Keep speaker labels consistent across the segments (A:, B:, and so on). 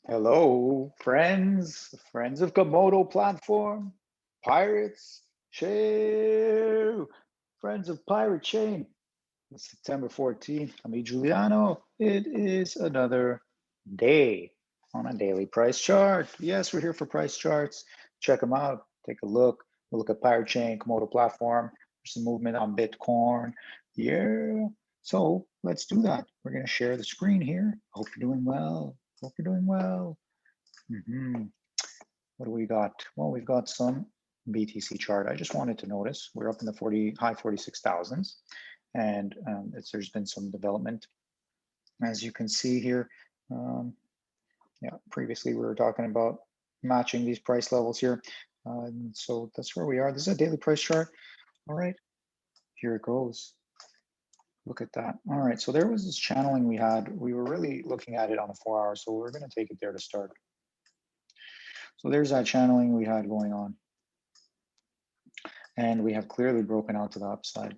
A: Hello, friends of Komodo platform, pirates, share, friends of Pirate Chain. It's September 14th. I'm Giuliano. It is another day on a daily price chart. Yes, we're here for price charts. Check them out. Take a look. We'll look at Pirate Chain, Komodo platform. There's some movement on Bitcoin. Yeah. So let's do that. We're going to share the screen here. Hope you're doing well. Hope you're doing well. What do we got? Well, we've got some BTC chart. I just wanted to notice we're up in the high 46,000s, and there's been some development, as you can see here. Yeah, previously we were talking about matching these price levels here. So that's where we are. This is a daily price chart. All right, here it goes. Look at that. All right, so there was this channeling we had. We were really looking at it on a 4 hour, so we're going to take it there to start. So there's that channeling we had going on. And we have clearly broken out to the upside.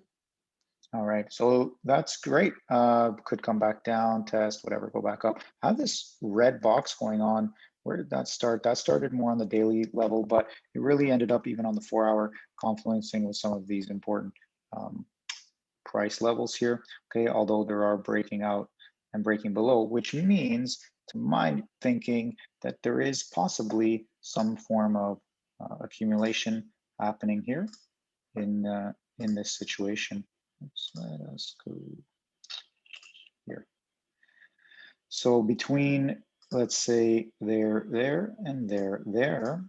A: All right, so that's great. Could come back down, test, whatever, go back up. Have this red box going on. Where did that start? That started more on the daily level, but it really ended up even on the 4 hour, confluencing with some of these important price levels here. Okay, although there are breaking out and breaking below, which means, to my thinking, that there is possibly some form of accumulation happening here in this situation. Oops, let us go here. So between, let's say, there, and there,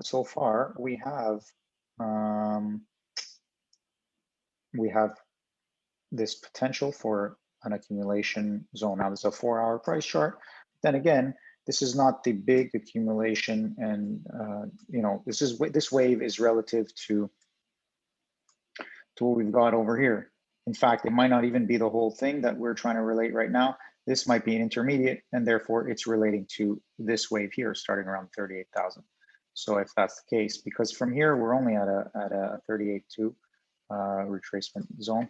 A: so far we have this potential for an accumulation zone. Now, this is a 4 hour price chart. Then again, this is not the big accumulation, and this wave is relative to what we've got over here. In fact, it might not even be the whole thing that we're trying to relate right now. This might be an intermediate, and therefore it's relating to this wave here, starting around 38,000. So if that's the case, because from here we're only at a 38.2 retracement zone,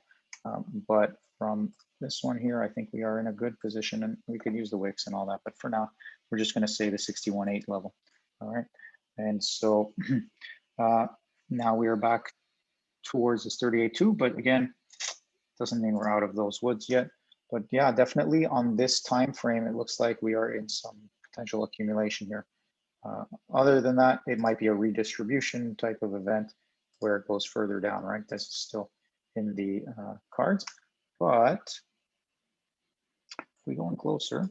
A: but from this one here, I think we are in a good position, and we could use the wicks and all that. But for now, we're just going to say the 61.8 level. All right, and so now we are back towards this 38.2, but again, doesn't mean we're out of those woods yet. But yeah, definitely on this time frame, it looks like we are in some potential accumulation here. Other than that, it might be a redistribution type of event where it goes further down, right? This is still in the cards, but if we go in closer,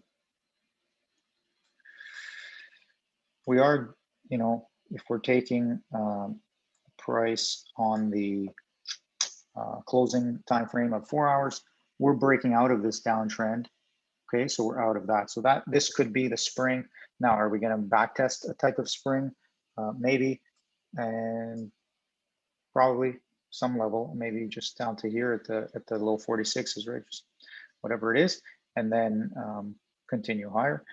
A: we are, if we're taking price on the closing time frame of 4 hours, we're breaking out of this downtrend. Okay, so we're out of that. So this could be the spring. Now, are we going to back test a type of spring? Maybe, and probably some level, maybe just down to here at the low 46s, right? Just whatever it is, and then continue higher.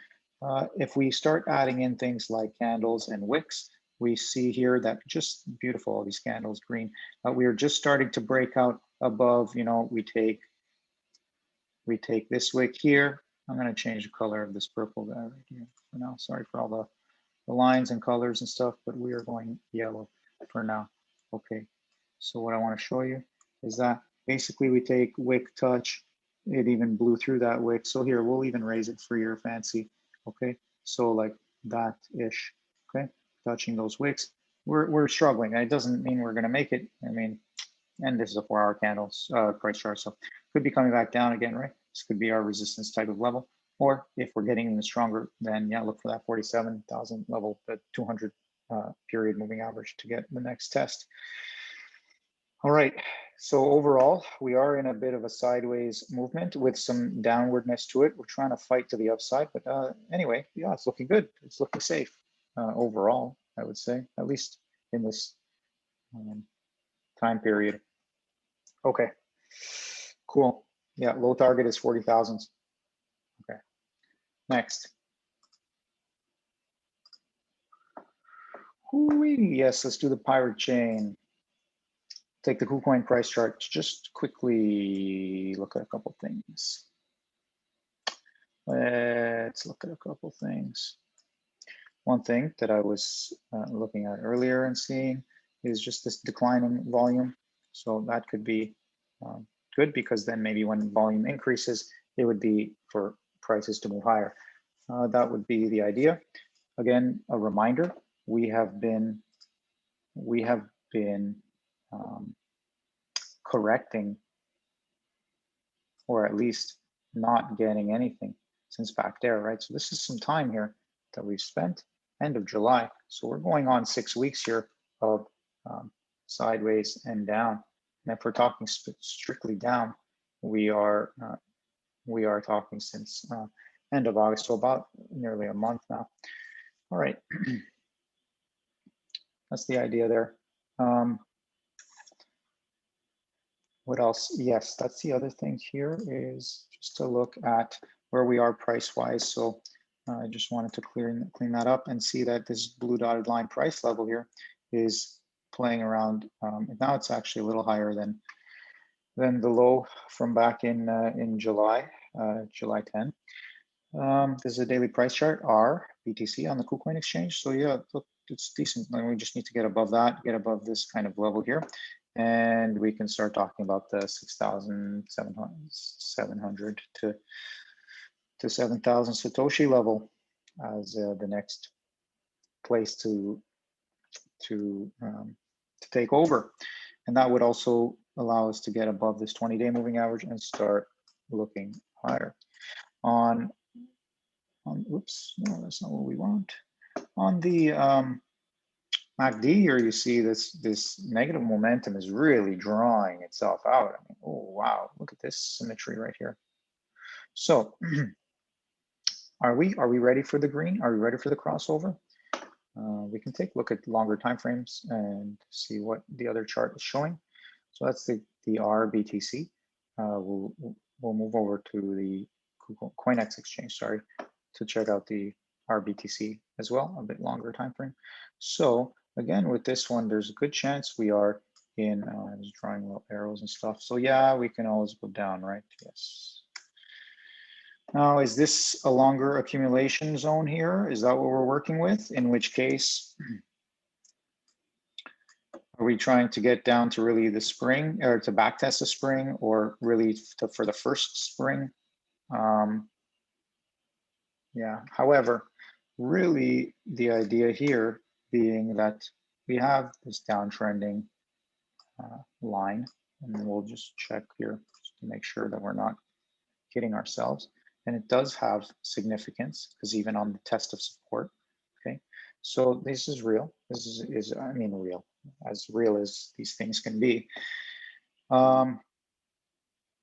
A: If we start adding in things like candles and wicks, we see here that just beautiful, all these candles, green. We are just starting to break out above, we take this wick here. I'm going to change the color of this purple guy right here for now. Sorry for all the lines and colors and stuff, but we are going yellow for now. Okay, so what I want to show you is that basically we take wick touch. It even blew through that wick. So here, we'll even raise it for your fancy. Okay, so like that-ish. Okay, touching those wicks. We're struggling. It doesn't mean we're going to make it. I mean, and this is a 4 hour candles price chart, so could be coming back down again, right? This could be our resistance type of level. Or if we're getting even stronger, then yeah, look for that 47,000 level, the 200 period moving average to get the next test. All right, so overall, we are in a bit of a sideways movement with some downwardness to it. We're trying to fight to the upside, but anyway, yeah, it's looking good. It's looking safe overall, I would say, at least in this time period. Okay, cool. Yeah, low target is 40,000. Okay, next. Yes, let's do the pirate chain. Take the KuCoin price chart. Just quickly look at a couple things. Let's look at a couple things. One thing that I was looking at earlier and seeing is just this declining volume. So that could be good, because then maybe when volume increases, it would be for prices to move higher. That would be the idea. Again, a reminder, we have been correcting, or at least not getting anything since back there, right? So this is some time here that we've spent, end of July. So we're going on 6 weeks here of sideways and down. And if we're talking strictly down, we are talking since end of August, so about nearly a month now. All right, that's the idea there. What else? Yes, that's the other thing here, is just to look at where we are price-wise. So I just wanted to clean that up and see that this blue dotted line price level here is playing around. Now it's actually a little higher than the low from back in July, July 10. This is a daily price chart, R, BTC on the KuCoin exchange. So yeah, look, it's decent. And we just need to get above that, get above this kind of level here. And we can start talking about the 6,700 to 7,000 Satoshi level as the next place to take over. And that would also allow us to get above this 20-day moving average and start looking higher. On oops, no, that's not what we want. On the MACD here, you see this negative momentum is really drawing itself out. I mean, oh wow, look at this symmetry right here. So are we ready for the green? Are we ready for the crossover? We can take a look at longer time frames and see what the other chart is showing. So that's the RBTC. We'll move over to the CoinEx exchange, sorry, to check out the RBTC as well, a bit longer time frame. So again, with this one, there's a good chance we are in, I was drawing little arrows and stuff. So yeah, we can always go down, right? Yes. Now, is this a longer accumulation zone here? Is that what we're working with? In which case, are we trying to get down to really the spring, or to backtest the spring, or really for the first spring? Yeah, however, really the idea here being that we have this downtrending line, and we'll just check here just to make sure that we're not kidding ourselves. And it does have significance, because even on the test of support, okay? So this is real. This is I mean, real as these things can be.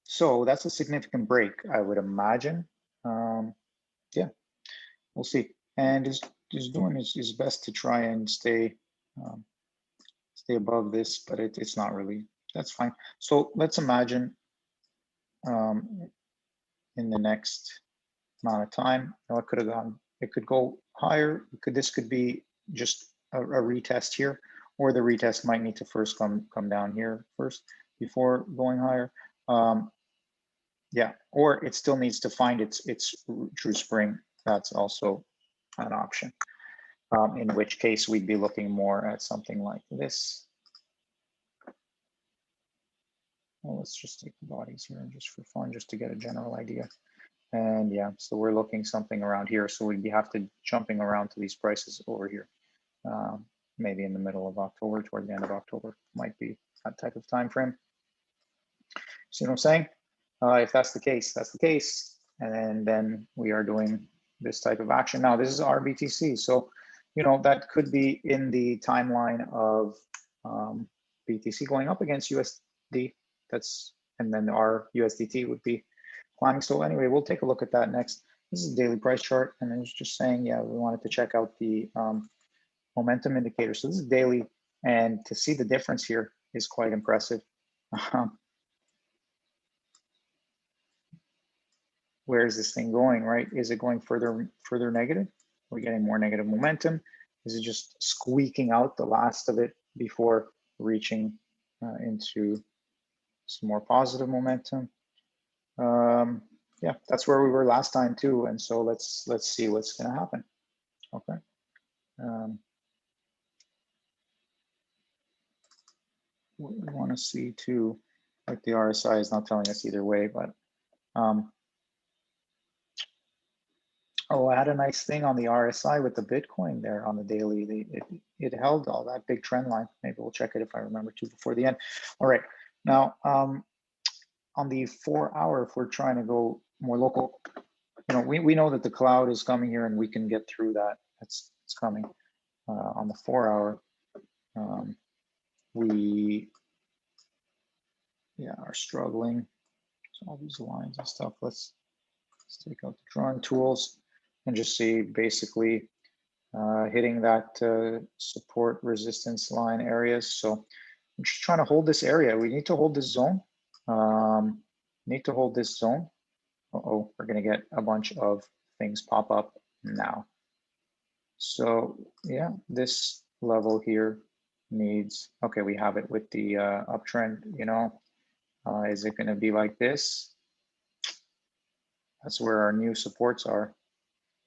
A: So that's a significant break, I would imagine. Yeah, we'll see. And is doing his best to try and stay above this, but it's not really. That's fine. So let's imagine in the next amount of time, it could have gone. It could go higher. This could be just a retest here, or the retest might need to first come down here first before going higher. Yeah, or it still needs to find its true spring. That's also an option. In which case we'd be looking more at something like this. Well, let's just take the bodies here just for fun, just to get a general idea. And yeah, so we're looking something around here. So we'd have to jumping around to these prices over here. Maybe in the middle of October, toward the end of October, might be that type of time frame. See what I'm saying? If that's the case, that's the case. And then we are doing this type of action. Now, this is RBTC. So, you know, that could be in the timeline of BTC going up against USD. And then our USDT would be climbing. So anyway, we'll take a look at that next. This is a daily price chart. And it's just saying, yeah, we wanted to check out the momentum indicator. So this is daily. And to see the difference here is quite impressive. Where is this thing going, right? Is it going further negative? We're getting more negative momentum. Is it just squeaking out the last of it before reaching into some more positive momentum? Yeah, that's where we were last time too. And so let's see what's going to happen. Okay. What we want to see too, like the RSI is not telling us either way, but oh, I had a nice thing on the RSI with the Bitcoin there on the daily. It held all that big trend line. Maybe we'll check it if I remember to before the end. All right, now on the 4 hour, if we're trying to go more local, you know, we know that the cloud is coming here and we can get through that. It's coming on the 4 hour. We are struggling. So all these lines and stuff. Let's take out the drawing tools and just see basically hitting that support resistance line areas. So I'm just trying to hold this area. We need to hold this zone. Need to hold this zone. Uh-oh, we're going to get a bunch of things pop up now. So yeah, this level here needs, okay, we have it with the uptrend, you know. Is it going to be like this? That's where our new supports are.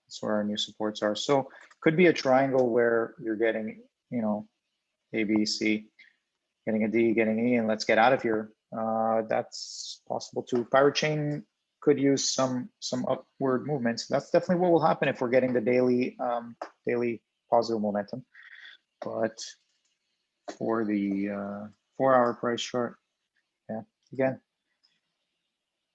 A: That's where our new supports are. So could be a triangle where you're getting, you know, A, B, C, getting a D, getting E, and let's get out of here. That's possible too. Pirate chain could use some upward movements. That's definitely what will happen if we're getting the daily daily positive momentum. But for the 4 hour price chart, yeah, again,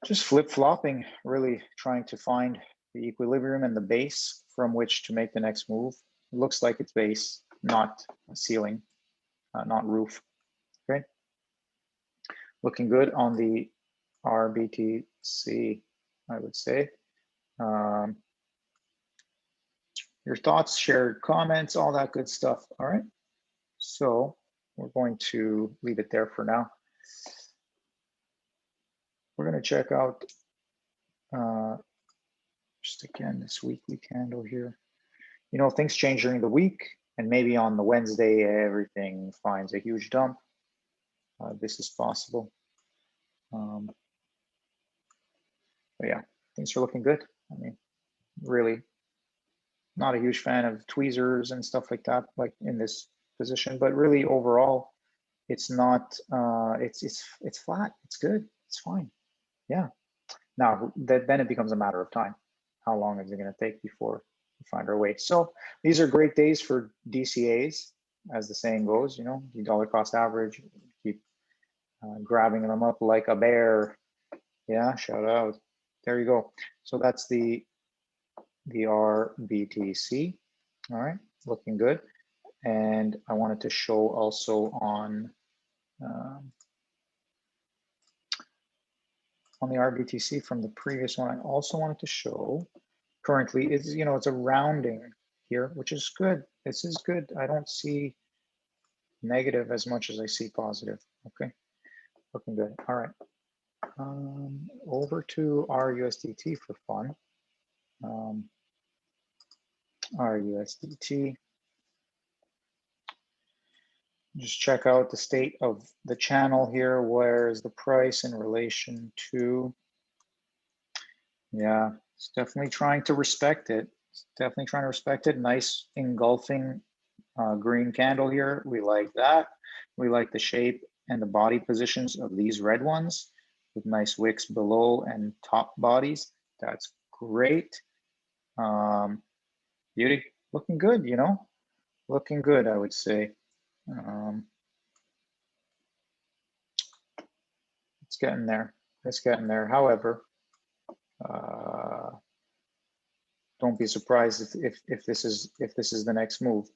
A: just flip-flopping, really trying to find the equilibrium and the base from which to make the next move. It looks like it's base, not ceiling, not roof. Okay. Looking good on the RBTC, I would say. Your thoughts, shared comments, all that good stuff. All right. So we're going to leave it there for now. We're going to check out just again this weekly candle here. You know, things change during the week, and maybe on the Wednesday everything finds a huge dump. This is possible. But yeah, things are looking good. I mean, really not a huge fan of tweezers and stuff like that, like in this position, but really overall, it's not, it's flat, it's good, it's fine. Yeah. Now, then it becomes a matter of time. How long is it going to take before we find our way? So these are great days for DCAs, as the saying goes, you know, the dollar cost average, keep grabbing them up like a bear. Yeah, shout out. There you go. So that's the RBTC. All right, looking good. And I wanted to show also on the RBTC from the previous one, I also wanted to show currently is, you know, it's a rounding here, which is good. This is good. I don't see negative as much as I see positive. Okay, looking good. All right. Over to RUSDT for fun. RUSDT. Just check out the state of the channel here. Where is the price in relation to? Yeah, it's definitely trying to respect it. It's definitely trying to respect it. Nice engulfing green candle here. We like that. We like the shape and the body positions of these red ones with nice wicks below and top bodies. That's great. Beauty, looking good, you know, looking good, I would say. It's getting there. It's getting there. However, don't be surprised if this is the next move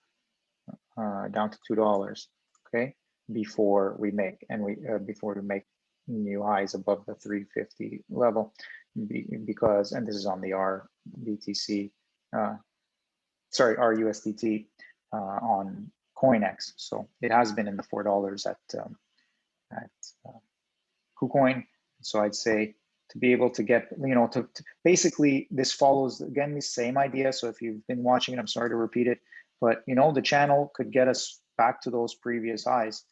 A: down to $2. Okay, before we make new highs above the 350 level, because, and this is on the RBTC, sorry, RUSDT on CoinEx. So it has been in the $4 at KuCoin. So I'd say to be able to get, you know, to basically this follows again the same idea. So if you've been watching it, I'm sorry to repeat it, but you know, the channel could get us back to those previous highs.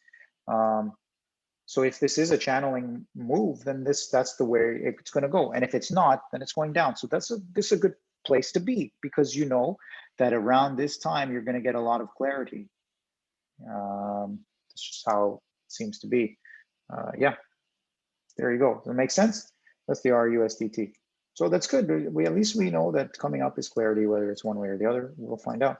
A: So if this is a channeling move, then that's the way it's going to go. And if it's not, then it's going down. So this is a good place to be, because you know that around this time you're going to get a lot of clarity. That's just how it seems to be. Yeah, there you go. Does that make sense? That's the RUSDT. So that's good. At least we know that coming up is clarity, whether it's one way or the other. We'll find out.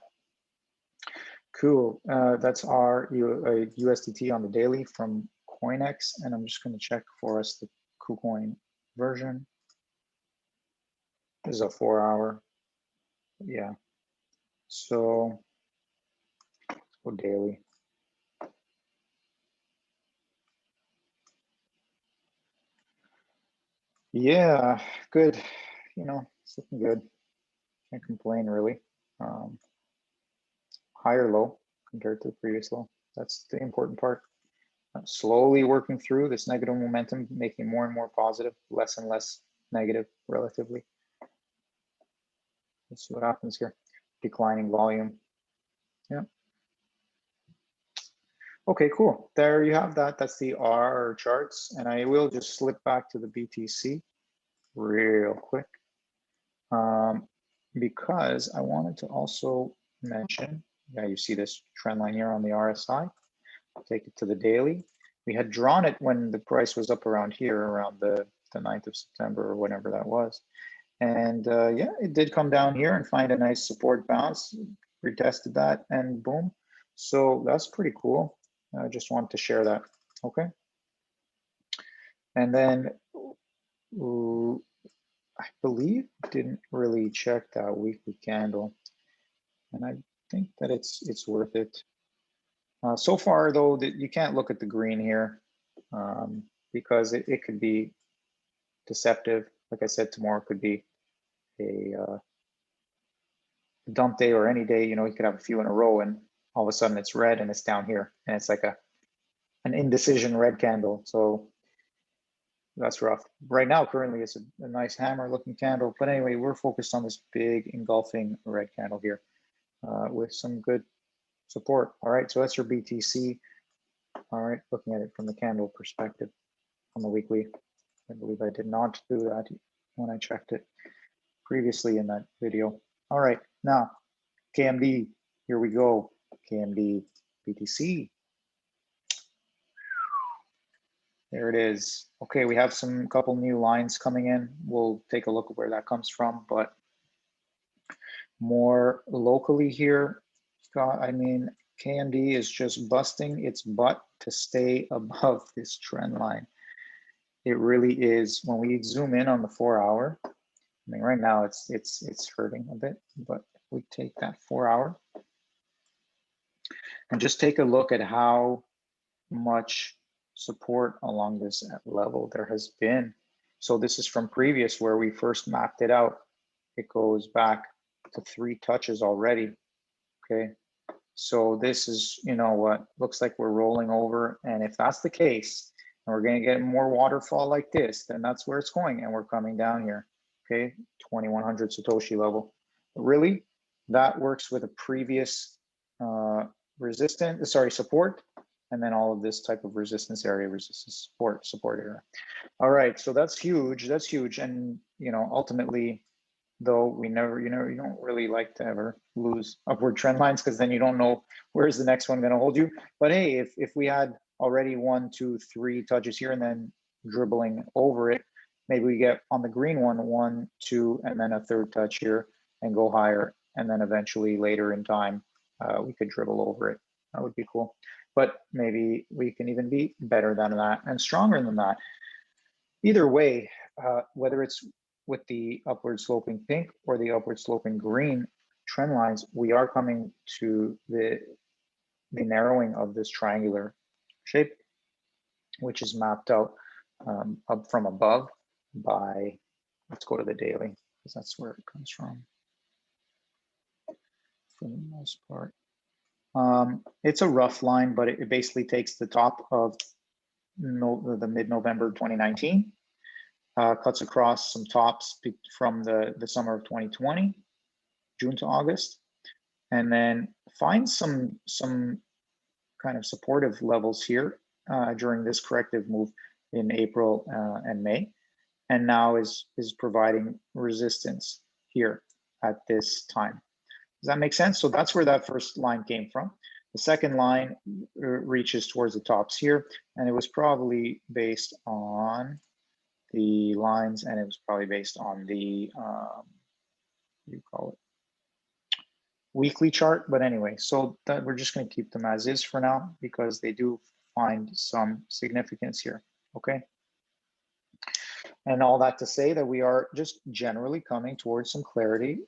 A: Cool. That's our USDT on the daily from CoinEx, and I'm just going to check for us the KuCoin version. This is a 4-hour. Yeah. So let's go daily. Yeah, good. You know, it's looking good. Can't complain really. Higher low compared to the previous low. That's the important part. Slowly working through this negative momentum, making more and more positive, less and less negative relatively. Let's see what happens here. Declining volume. Yeah. Okay, cool. There you have that. That's the ARRR charts. And I will just slip back to the BTC real quick. Because I wanted to also mention, yeah, you see this trend line here on the RSI. I'll take it to the daily. We had drawn it when the price was up around here, around the 9th of September or whatever that was. And yeah, it did come down here and find a nice support bounce, retested that, and boom. So that's pretty cool. I just wanted to share that. Okay. And then I believe didn't really check that weekly candle, and I think that it's worth it. So far though, that you can't look at the green here because it could be deceptive. Like I said, tomorrow could be a dump day, or any day. You know, you could have a few in a row and all of a sudden it's red and it's down here and it's like an indecision red candle. So that's rough. Right now, currently, it's a nice hammer looking candle. But anyway, we're focused on this big engulfing red candle here with some good support. All right, so that's your BTC. All right, looking at it from the candle perspective on the weekly. I believe I did not do that when I checked it previously in that video. All right, now KMD, here we go. KMD, BTC. There it is. Okay, we have some couple new lines coming in. We'll take a look at where that comes from, but more locally here, I mean, KMD is just busting its butt to stay above this trend line. It really is. When we zoom in on the 4-hour, I mean, right now it's hurting a bit, but if we take that 4-hour and just take a look at how much support along this level there has been. So this is from previous where we first mapped it out. It goes back to 3 touches already. Okay, so this is, you know what, looks like we're rolling over, and if that's the case and we're going to get more waterfall like this, then that's where it's going, and we're coming down here. Okay, 2100 Satoshi level. But really, that works with a previous support, and then all of this type of resistance area, resistance support area. All right, so that's huge. That's huge, and you know, ultimately, though, we never, you don't really like to ever lose upward trend lines, because then you don't know where's the next one going to hold you. But hey, if we had already 1, 2, 3 touches here and then dribbling over it, maybe we get on the green one, 1, 2, and then a 3rd touch here and go higher, and then eventually later in time we could dribble over it. That would be cool. But maybe we can even be better than that and stronger than that. Either way, whether it's with the upward sloping pink or the upward sloping green trend lines, we are coming to the narrowing of this triangular shape, which is mapped out up from above by, let's go to the daily, because that's where it comes from for the most part. It's a rough line, but it basically takes the top of the mid-November 2019, cuts across some tops from the summer of 2020, June to August, and then finds some kind of supportive levels here during this corrective move in April and May, and now is providing resistance here. at this time. Does that make sense? So that's where that first line came from. The second line reaches towards the tops here, and it was probably based on the lines, and it was probably based on the, what do you call it? Weekly chart. But anyway, so that we're just going to keep them as is for now because they do find some significance here. Okay. And all that to say that we are just generally coming towards some clarity.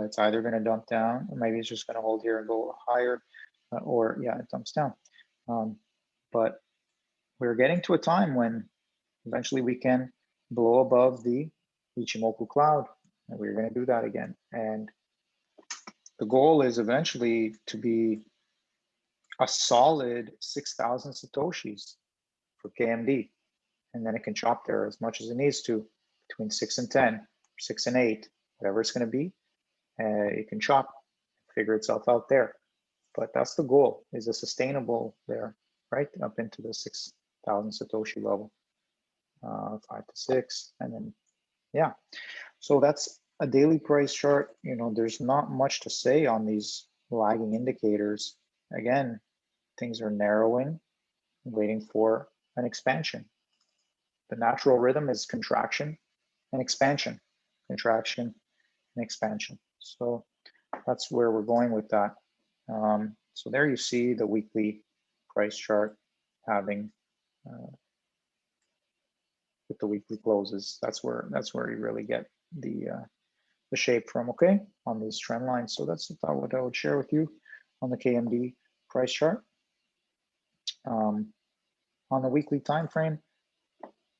A: It's either going to dump down, or maybe it's just going to hold here and go higher, or yeah, it dumps down. But we're getting to a time when eventually we can blow above the Ichimoku cloud, and we're going to do that again. And the goal is eventually to be a solid 6,000 Satoshis for KMD. And then it can chop there as much as it needs to, between 6 and 10, 6 and 8, whatever it's going to be. It can chop, figure itself out there. But that's the goal, is a sustainable there, right? Up into the 6,000 Satoshi level, 5 to 6. And then, yeah. So that's a daily price chart. You know, there's not much to say on these lagging indicators. Again, things are narrowing, waiting for an expansion. The natural rhythm is contraction and expansion, contraction and expansion. So that's where we're going with that. So there you see the weekly price chart having with the weekly closes. That's where you really get the shape from. Okay, on these trend lines. So that's what I would share with you on the KMD price chart. On the weekly time frame,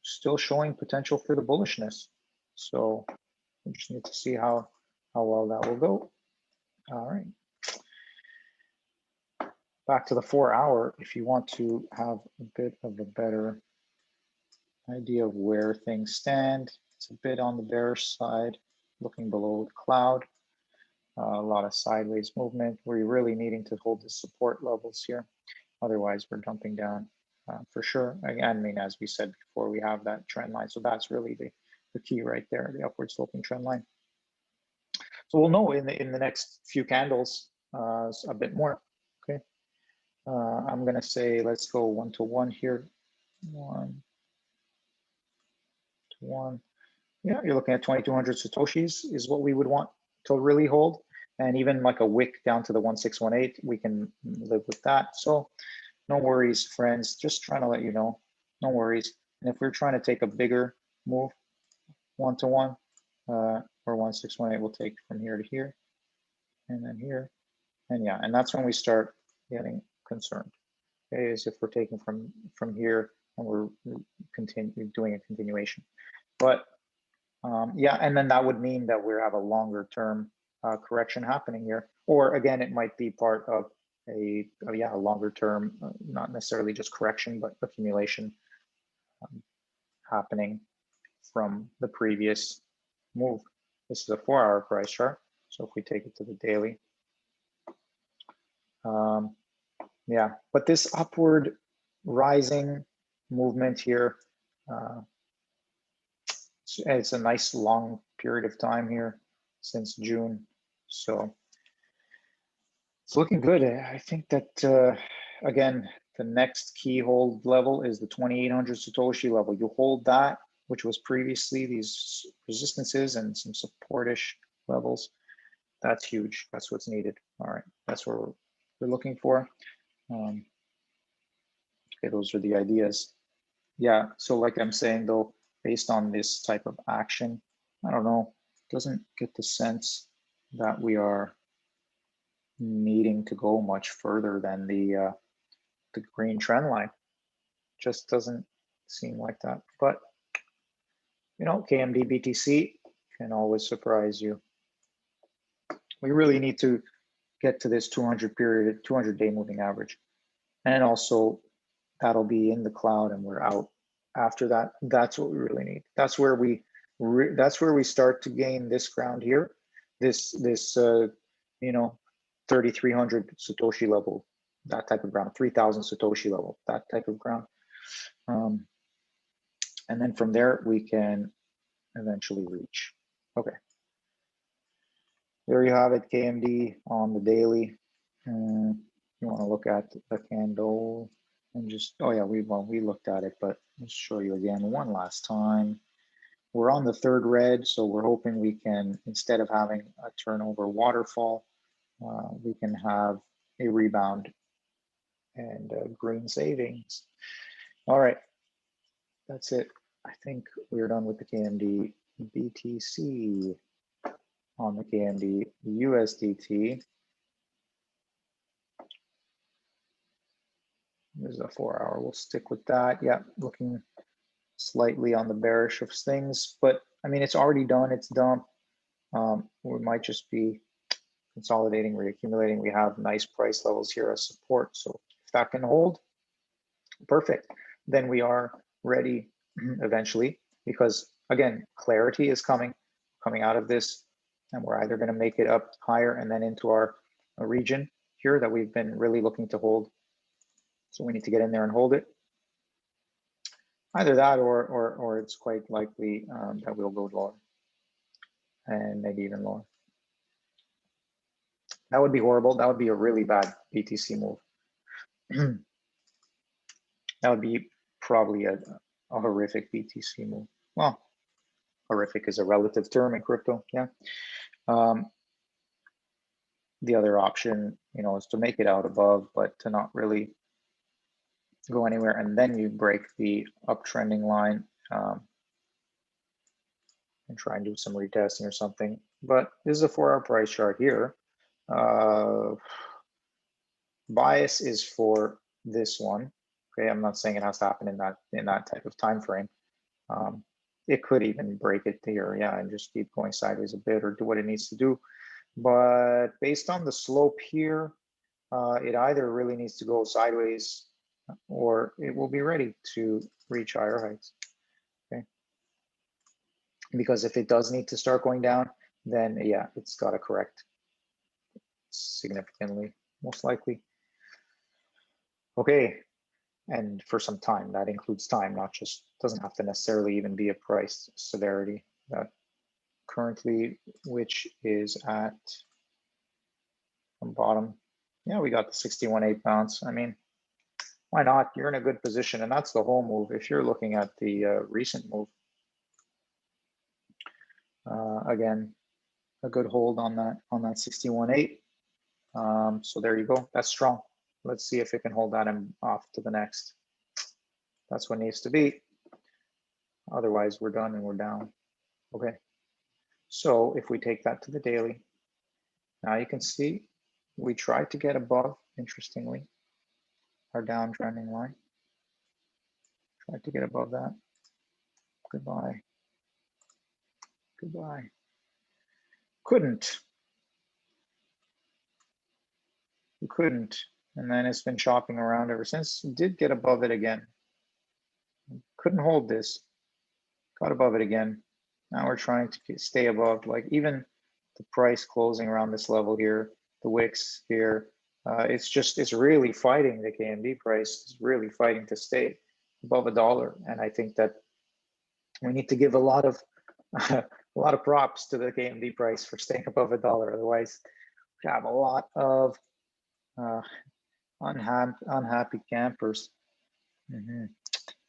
A: still showing potential for the bullishness. So we just need to see how well that will go. All right. Back to the 4 hour, if you want to have a bit of a better idea of where things stand, it's a bit on the bearish side, looking below the cloud. A lot of sideways movement. We're really needing to hold the support levels here. Otherwise, we're dumping down for sure. I mean, as we said before, we have that trend line. So that's really the key right there, the upward sloping trend line. So we'll know in the next few candles a bit more. Okay. I'm going to say, let's go 1 to 1 here. 1 to 1. Yeah, you're looking at 2,200 Satoshis is what we would want to really hold. And even like a wick down to the 1618, we can live with that. So no worries, friends. Just trying to let you know, no worries. And if we're trying to take a bigger move, 1 to 1 or 1618, we'll take from here to here and then here. And yeah, and that's when we start getting concerned. Okay, is if we're taking from here and we're doing a continuation. But yeah, and then that would mean that we have a longer term correction happening here. Or again, it might be part of a longer term, not necessarily just correction, but accumulation happening from the previous move. This is a 4 hour price chart. So if we take it to the daily, yeah, but this upward rising movement here, it's a nice long period of time here since June. So it's looking good. I think that, again, the next key hold level is the 2,800 Satoshi level. You hold that, which was previously these resistances and some supportish levels. That's huge. That's what's needed. All right, that's what we're looking for. Okay, those are the ideas. Yeah, so like I'm saying though, based on this type of action, I don't know, doesn't get the sense that we are needing to go much further than the green trend line. Just doesn't seem like that. But you know, KMD BTC can always surprise you. We really need to get to this 200-day moving average, and also that'll be in the cloud and we're out. After that, that's what we really need. That's where we start to gain this ground here, this you know, 3,300 Satoshi level, that type of ground, 3,000 Satoshi level, that type of ground. And then from there we can eventually reach. Okay. there you have it, KMD on the daily. You want to look at the candle and just, oh yeah, we looked at it, but let's show you again one last time. We're on the third red, so we're hoping we can, instead of having a turnover waterfall, we can have a rebound and green savings. All right, that's it. I think we're done with the KMD. BTC on the KMD, USDT. There's a 4 hour, we'll stick with that. Yeah, looking slightly on the bearish of things, but I mean, it's already done, it's dump. We might just be consolidating, reaccumulating. We have nice price levels here as support. So if that can hold, perfect. Then we are ready eventually, because again, clarity is coming out of this, and we're either going to make it up higher and then into our region here that we've been really looking to hold. So we need to get in there and hold it. Either that or it's quite likely that we'll go lower and maybe even lower. That would be horrible. That would be a really bad BTC move. That would be probably a horrific BTC move. Well, horrific is a relative term in crypto, yeah. The other option, you know, is to make it out above, but to not really go anywhere, and then you break the uptrending line and try and do some retesting or something. But this is a 4 hour price chart here. Bias is for this one. Okay, I'm not saying it has to happen in that type of time frame. It could even break it here, yeah, and just keep going sideways a bit or do what it needs to do. But based on the slope here, it either really needs to go sideways or it will be ready to reach higher heights. Okay, because if it does need to start going down, then yeah, it's got to correct significantly, most likely. Okay, and for some time, that includes time, not just, doesn't have to necessarily even be a price severity. That currently, which is at the bottom, yeah, we got the 61.8 bounce. I mean, why not? You're in a good position, and that's the whole move. If you're looking at the recent move, again, a good hold on that 61.8. So there you go. That's strong. Let's see if it can hold that and off to the next. That's what needs to be. Otherwise, we're done and we're down. Okay. So if we take that to the daily, now you can see we tried to get above, interestingly, our downtrending line. Tried to get above that. Goodbye. Goodbye. Couldn't. We couldn't. And then it's been chopping around ever since. We did get above it again. Couldn't hold this. Got above it again. Now we're trying to stay above, like even the price closing around this level here, the wicks here. It's really fighting. The KMD price is really fighting to stay above $1. And I think that we need to give a lot of props to the KMD price for staying above $1. Otherwise, we have a lot of unhappy campers.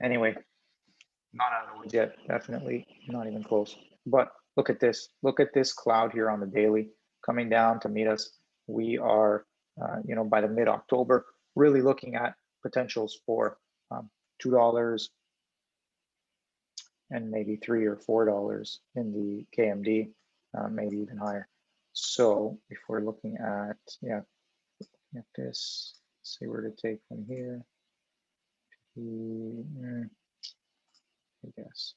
A: Anyway, not out of the woods yet, definitely not even close. But look at this. Look at this cloud here on the daily coming down to meet us. We are, you know, by the mid-October, really looking at potentials for $2 and maybe $3 or $4 in the KMD, maybe even higher. So if we're looking at, yeah, at this, let's see where to take from here. I guess.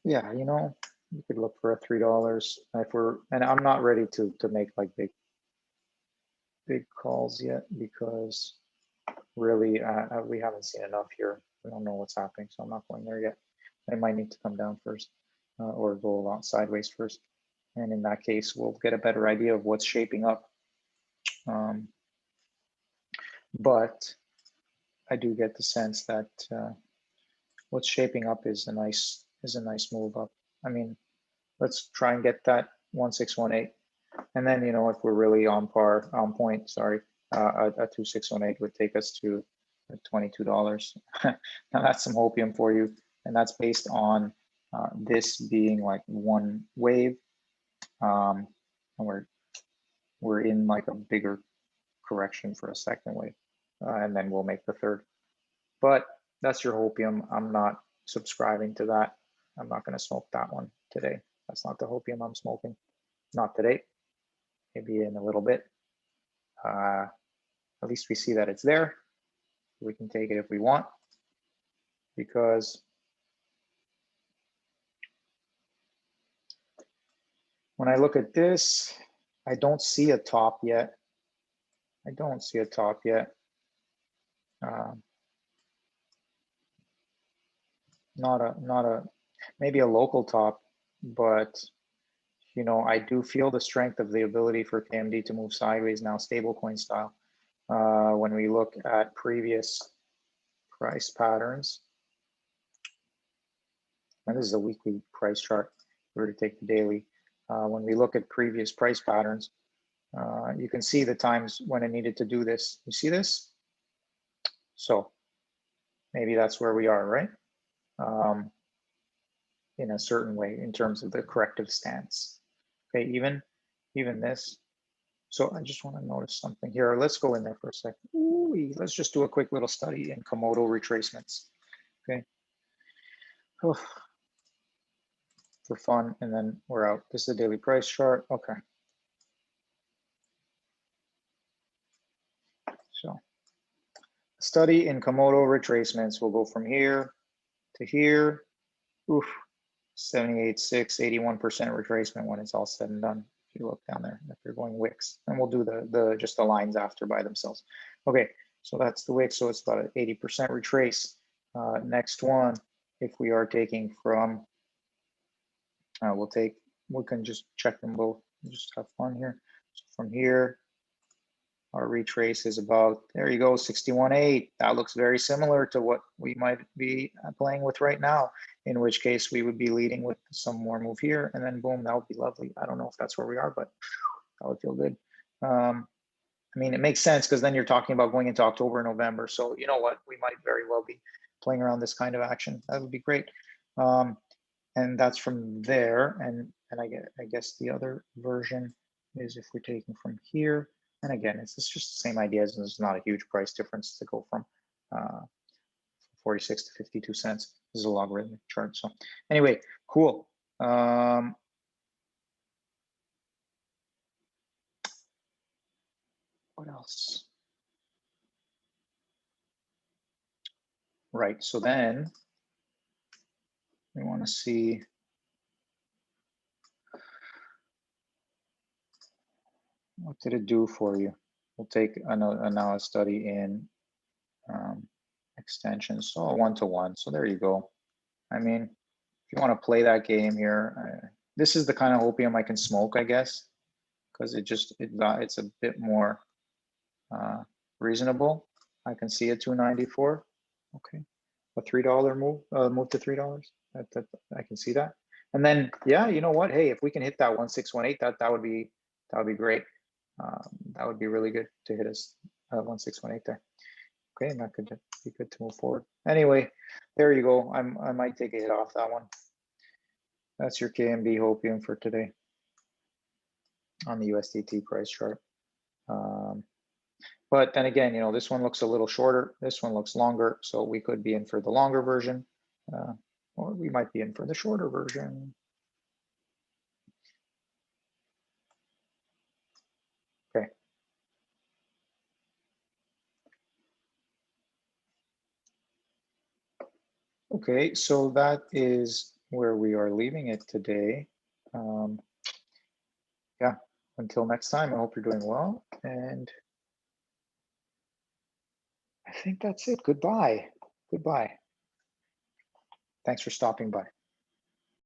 A: Yeah, you know, you could look for a $3 if we're, and I'm not ready to make like big calls yet, because really we haven't seen enough here. We don't know what's happening, so I'm not going there yet. It might need to come down first or go a lot sideways first. And in that case, we'll get a better idea of what's shaping up. But I do get the sense that what's shaping up is a nice move up. I mean, let's try and get that 1618. And then, you know, if we're really on point, sorry, a 2618 would take us to $22. Now that's some hopium for you. And that's based on this being like one wave. And we're in like a bigger correction for a second wave. And then we'll make the third. But that's your hopium. I'm not subscribing to that. I'm not going to smoke that one today. That's not the hopium I'm smoking. Not today. Maybe in a little bit. At least we see that it's there. We can take it if we want, because when I look at this, I don't see a top yet. I don't see a top yet. Not a maybe a local top, but you know, I do feel the strength of the ability for KMD to move sideways now, stablecoin style. When we look at previous price patterns, and this is a weekly price chart, we're to take the daily. When we look at previous price patterns, you can see the times when it needed to do this. You see this? So maybe that's where we are, right? In a certain way in terms of the corrective stance. Okay, even this. So I just want to notice something here. Let's go in there for a second. Ooh, let's just do a quick little study in Komodo retracements. Okay. Oh. For fun, and then we're out. This is the daily price chart. Okay. So study in Komodo retracements will go from here to here. Oof, 78.6, 81% retracement when it's all said and done. If you look down there, if you're going wicks, and we'll do just the lines after by themselves. Okay, so that's the wick. So it's about an 80% retrace. Next one, if we are taking from, we can just check them both. Just have fun here. So from here, our retrace is about, there you go, 61.8. That looks very similar to what we might be playing with right now, in which case we would be leading with some more move here, and then boom, that would be lovely. I don't know if that's where we are, but that would feel good. I mean, it makes sense because then you're talking about going into October, November. So you know what, we might very well be playing around this kind of action. That would be great. And that's from there. And I guess the other version is if we're taking from here. And again, it's just the same idea, and there's not a huge price difference to go from 46 to 52 cents. This is a logarithmic chart. So anyway, cool. What else? Right, so then we want to see what did it do for you. We'll take now a study in extensions, so 1-to-1. So there you go. I mean, if you want to play that game here, this is the kind of hopium I can smoke, I guess, because it's a bit more reasonable. I can see a 294. Okay, a $3 move to $3. That I can see that. And then yeah, you know what? Hey, if we can hit that 1618, that would be great. That would be really good to hit us 1618 there. Okay, and that could be good to move forward. Anyway, there you go. I might take a hit off that one. That's your KMD hopium for today on the USDT price chart. But then again, you know, this one looks a little shorter. This one looks longer. So we could be in for the longer version, or we might be in for the shorter version. Okay. Okay, so that is where we are leaving it today. Yeah, until next time, I hope you're doing well. And I think that's it. Goodbye. Goodbye. Thanks for stopping by.